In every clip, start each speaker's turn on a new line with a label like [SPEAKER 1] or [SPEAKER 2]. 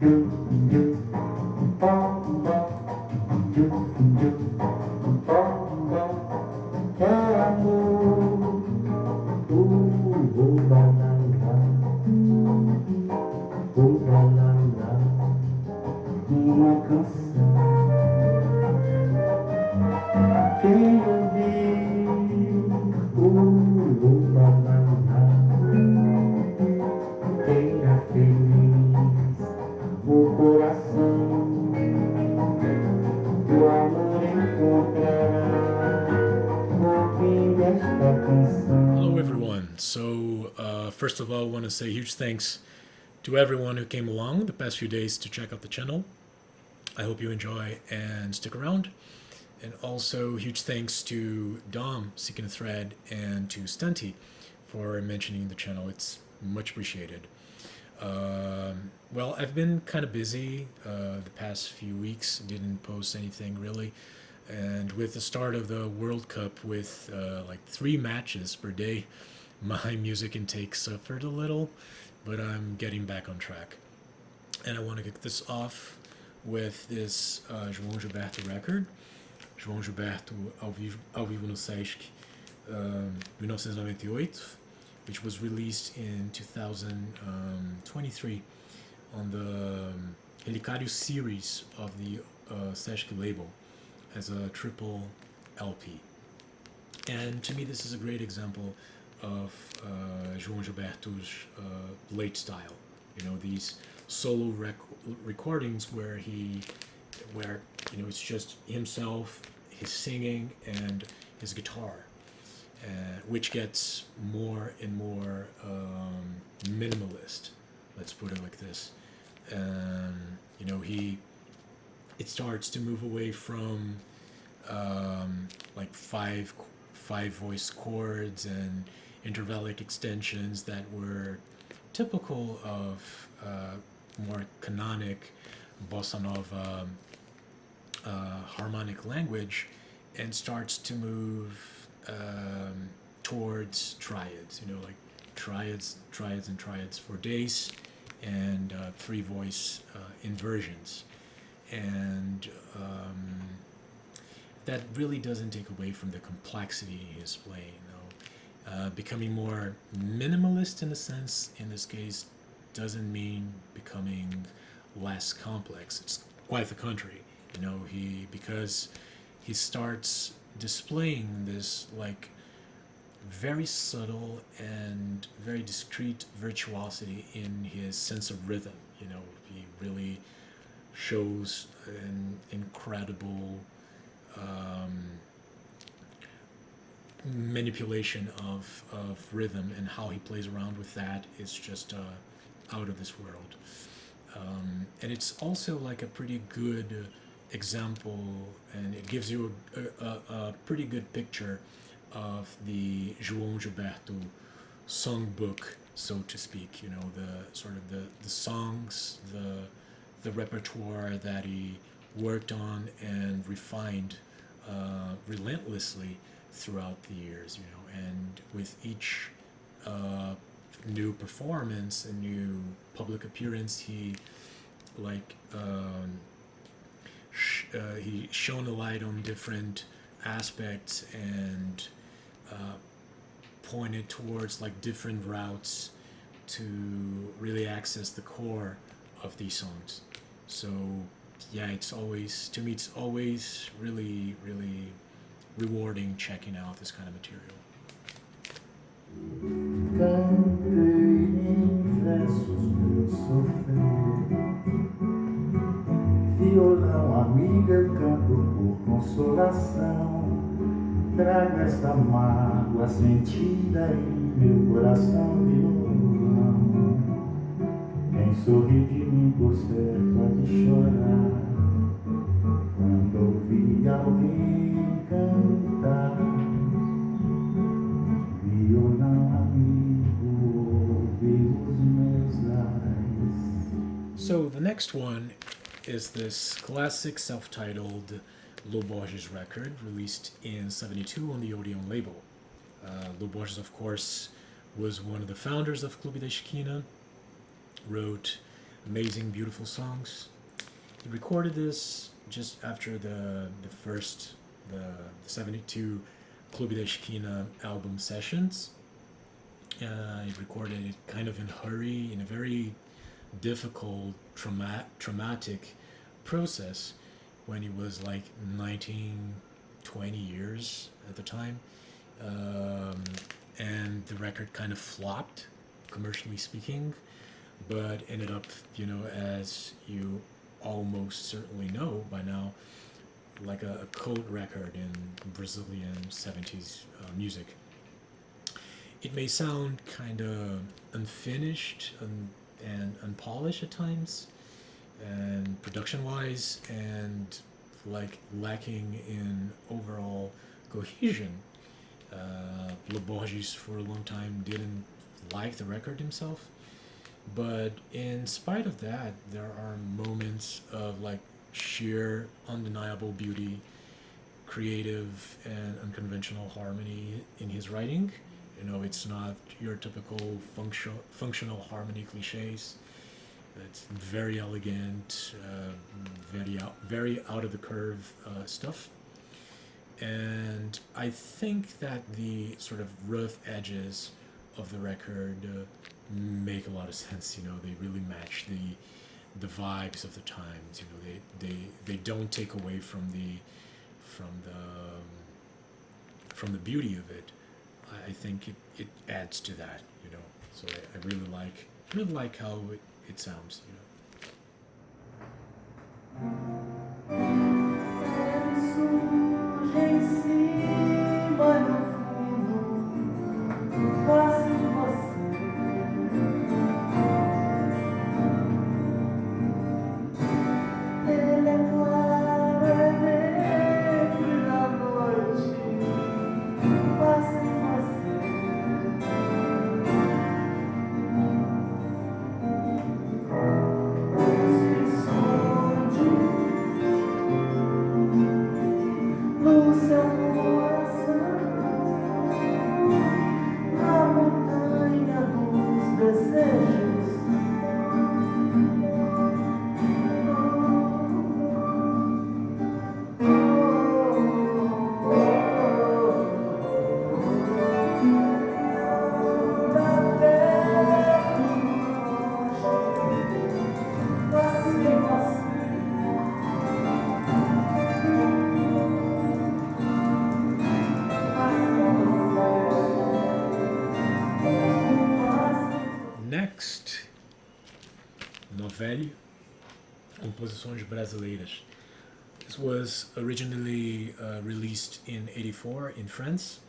[SPEAKER 1] Que amor, balala, uma canção. Quem ouvir balala, tenha feliz o coração, o amor encontrará ouvindo esta canção.
[SPEAKER 2] Hello everyone. So first of all, I want to say huge thanks to everyone who came along the past few days to check out the channel. I hope you enjoy and stick around. And also huge thanks to Dom, Seeking a Thread, and to Stunty for mentioning the channel. It's much appreciated. Well, I've been kind of busy the past few weeks. Didn't post anything really. And with the start of the World Cup with like 3 matches per day, my music intake suffered a little, but I'm getting back on track. And I want to kick this off with this João Gilberto record. João Gilberto ao vivo no Sesc 1998, which was released in 2023 on the Relicário series of the Sesc label as a triple LP. And to me, this is a great example of João Gilberto's late style. You know, these solo recordings where it's just himself, his singing, and his guitar, which gets more and more minimalist. Let's put it like this. It starts to move away from like five voice chords and intervallic extensions that were typical of more canonic bossa nova harmonic language, and starts to move towards triads, like triads for days, and 3 voice inversions. And that really doesn't take away from the complexity he is playing. Becoming more minimalist in a sense, in this case, doesn't mean becoming less complex. It's quite the contrary. Because he starts displaying this like very subtle and very discreet virtuosity in his sense of rhythm. He really shows an incredible manipulation of rhythm, and how he plays around with that is just out of this world. And it's also like a pretty good example, and it gives you a pretty good picture of the João Gilberto songbook, so to speak. The sort of the songs, the repertoire that he worked on and refined relentlessly throughout the years. And with each new performance, a new public appearance, he he shone a light on different aspects, and pointed towards like different routes to really access the core of these songs. So yeah, it's always really, really rewarding checking out this kind of material.
[SPEAKER 1] Cantei em versos meu sofrer, violão amiga, eu canto por consolação. Trago esta mágoa sentida em meu coração, violão. Quem sorri de mim por certo há de chorar, quando ouvir alguém cantar. Violão amigo, ouve os meus lais.
[SPEAKER 2] So the next one is this classic self-titled Lô Borges record, released in '72 on the Odeon label. Lô Borges, of course, was one of the founders of Clube da Esquina, wrote amazing, beautiful songs. He recorded this just after the 72 Clube da Esquina album sessions. He recorded it kind of in a hurry, in a very difficult, traumatic process when he was like 19, 20 years at the time. Um, and the record kind of flopped, commercially speaking, but ended up, as you almost certainly know by now, like a cult record in Brazilian 70s music. It may sound kind of unfinished and unpolished at times, and production wise, and like lacking in overall cohesion. Borges for a long time didn't like the record himself, but in spite of that, there are moments of like sheer, undeniable beauty, creative and unconventional harmony in his writing. It's not your typical functional harmony cliches. It's very elegant, very out of the curve stuff. And I think that the sort of rough edges of the record make a lot of sense. They really match the vibes of the times. They don't take away from the from the beauty of it. I think it adds to that. So I really like how it sounds.
[SPEAKER 1] Surge em cima no fundo, passe você. Ele é claro, é negro na noite, passe você. Se esconde no seu coração, na montanha dos desejos. Tá perto longe, passe
[SPEAKER 2] Next, Novelli, Composições Brasileiras. This was originally released in '84 in France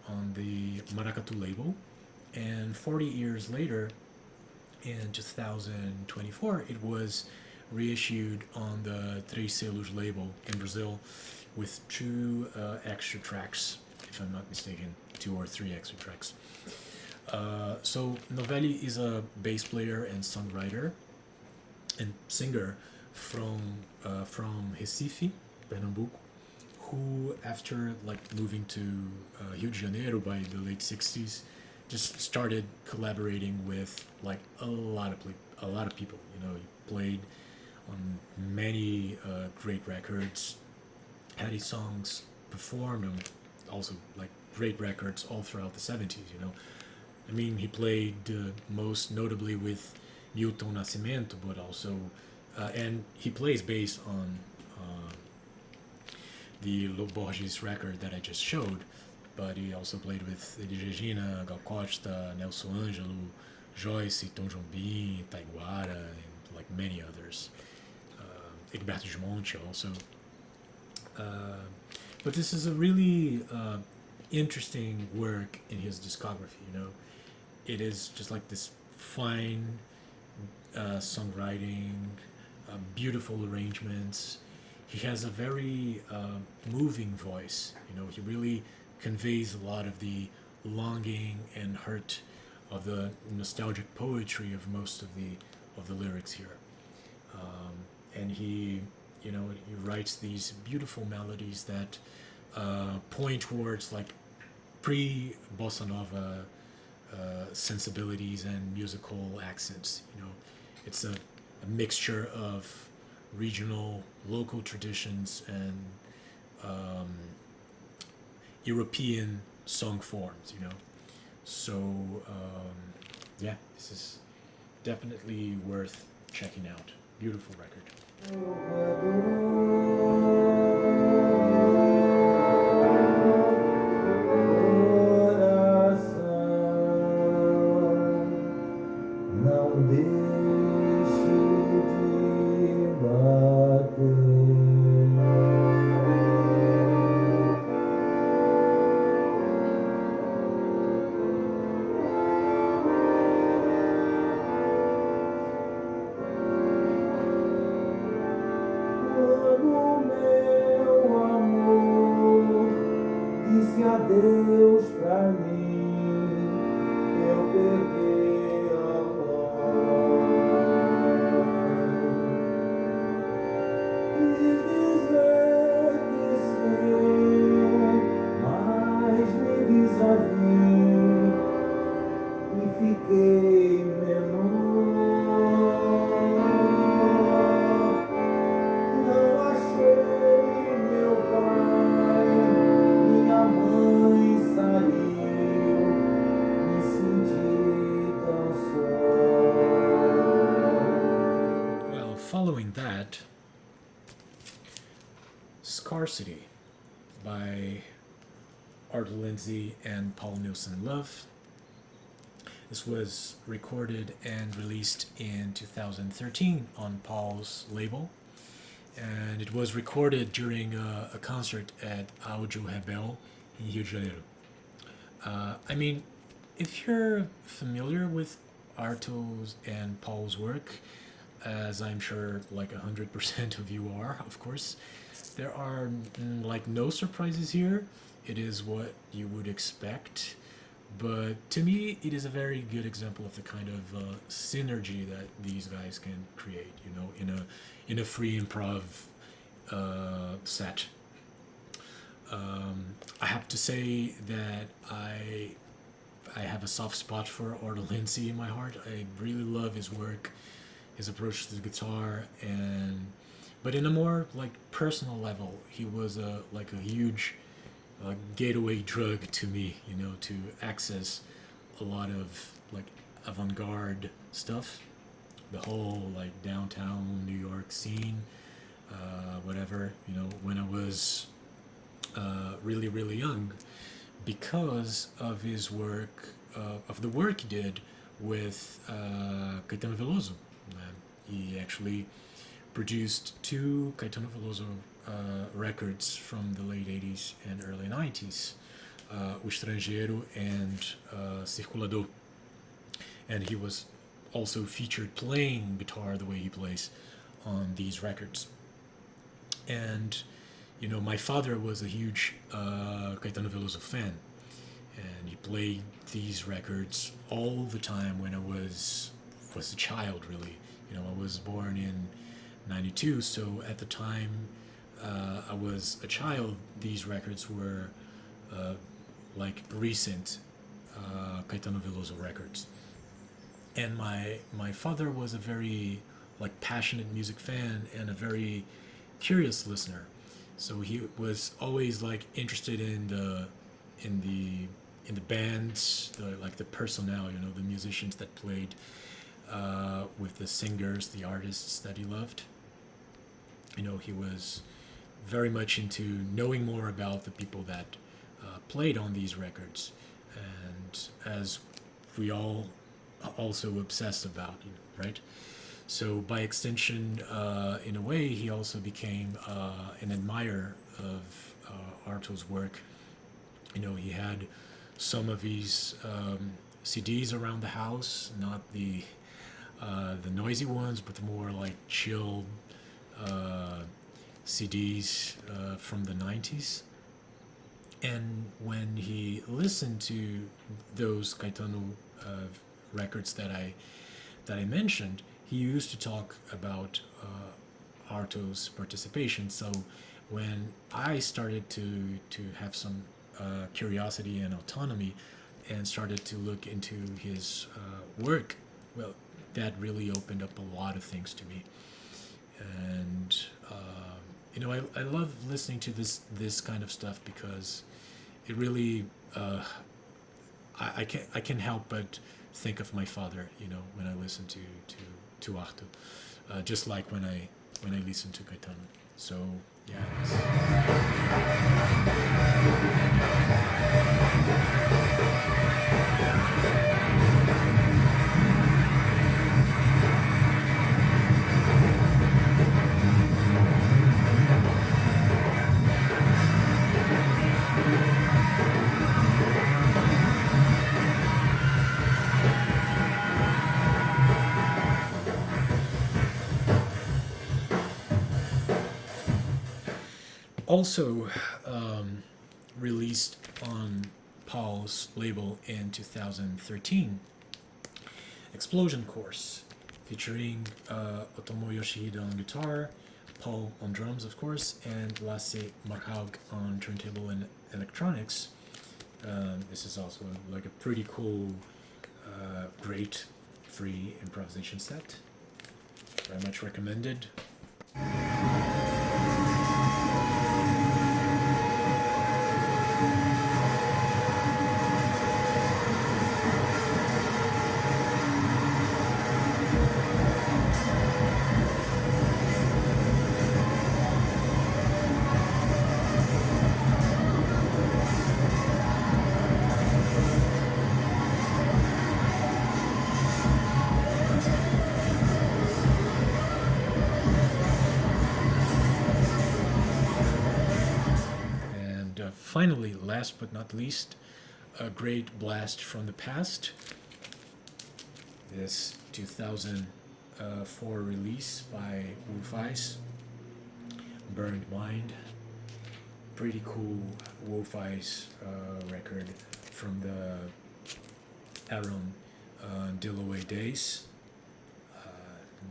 [SPEAKER 2] on the Maracatu label, and 40 years later, in 2024, it was reissued on the Três Selos label in Brazil with two extra tracks, if I'm not mistaken, 2 or 3 extra tracks. So Novelli is a bass player and songwriter and singer from Recife, Pernambuco, who after like moving to Rio de Janeiro by the late '60s, just started collaborating with like a lot of people. He played on many great records, had his songs performed on also like great records all throughout the '70s. I mean, he played most notably with Milton Nascimento, but also, and he plays bass on the Borges record that I just showed, but he also played with Elis Regina, Gal Costa, Nelson Ângelo, Joyce, Tom Jobim, Taiguara, and like many others. Gilberto Monte also. But this is a really interesting work in his discography. It is just like this fine songwriting, beautiful arrangements. He has a very moving voice. He really conveys a lot of the longing and hurt of the nostalgic poetry of most of the lyrics here. And he writes these beautiful melodies that point towards like pre-bossa nova sensibilities and musical accents. It's a a mixture of regional, local traditions and um, European song forms, you know. So yeah, this is definitely worth checking out. Beautiful record.
[SPEAKER 1] Não deixe de bater. Quando meu amor disse adeus pra mim, eu perdi a voz. Quis dizer que sim, mas me desavio e fiquei menor. Não achei meu pai, minha mãe saiu, me senti tão só.
[SPEAKER 2] Well, following that, Scarcity by Art Lindsay and Paul Nilsson Love. This was recorded and released in 2013 on Paul's label, and it was recorded during a concert at Audio Rebel in Rio de Janeiro. I mean, if you're familiar with Arto's and Paul's work, as I'm sure like 100% of you are, of course, there are like no surprises here. It is what you would expect, but to me, it is a very good example of the kind of synergy that these guys can create. You know, in a free improv set. I have to say that I have a soft spot for Arto Lindsay in my heart. I really love his work, his approach to the guitar, and but in a more like personal level, he was like a huge gateway drug to me, you know, to access a lot of like avant-garde stuff, the whole like downtown New York scene, whatever, you know, when I was really, really young, because of his work, of the work he did with Caetano Veloso. He actually produced two Caetano Veloso records from the late 80s and early 90s, O Estrangeiro and Circulador. And he was also featured playing guitar the way he plays on these records. And, you know, my father was a huge Caetano Veloso fan, and he played these records all the time when I was a child, really. You know, I was born in 92, so at the time I was a child, these records were like recent Caetano Veloso records. And my father was a very like passionate music fan and a very curious listener. So he was always like interested in the bands, the personnel, you know, the musicians that played with the singers, the artists that he loved. You know, he was very much into knowing more about the people that played on these records, and as we all also obsessed about, you know, right? So by extension, in a way, he also became an admirer of Arto's work. You know, he had some of his CDs around the house, not the noisy ones, but the more like chilled CDs from the 90s. And when he listened to those Caetano records that I mentioned, he used to talk about Arto's participation. So when I started to have some curiosity and autonomy, and started to look into his work, well, that really opened up a lot of things to me. And I love listening to this kind of stuff because it really I can help but think of my father, when I listen to Arthur, just like when I listen to Caetano. So yeah. Also released on Paul's label in 2013, Explosion Course, featuring Otomo Yoshihide on guitar, Paul on drums, of course, and Lasse Marhaug on turntable and electronics. This is also like a pretty cool, great free improvisation set. Very much recommended. Finally, last but not least, a great blast from the past. This 2004 release by Wolf-Eyes, Burned Mind. Pretty cool Wolf-Eyes record from the Aaron Dillaway days.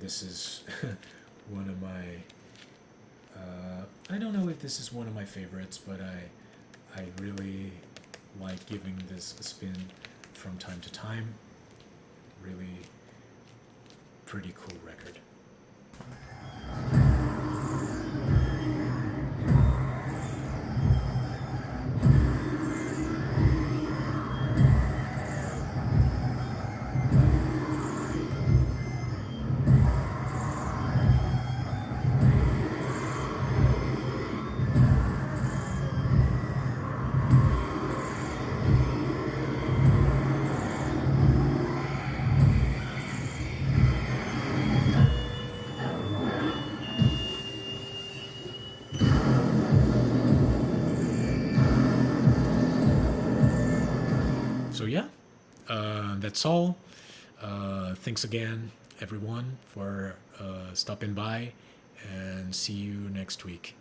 [SPEAKER 2] This is one of my... I don't know if this is one of my favorites, but I really like giving this a spin from time to time. Really pretty cool record. So yeah, that's all. Thanks again, everyone, for stopping by, and see you next week.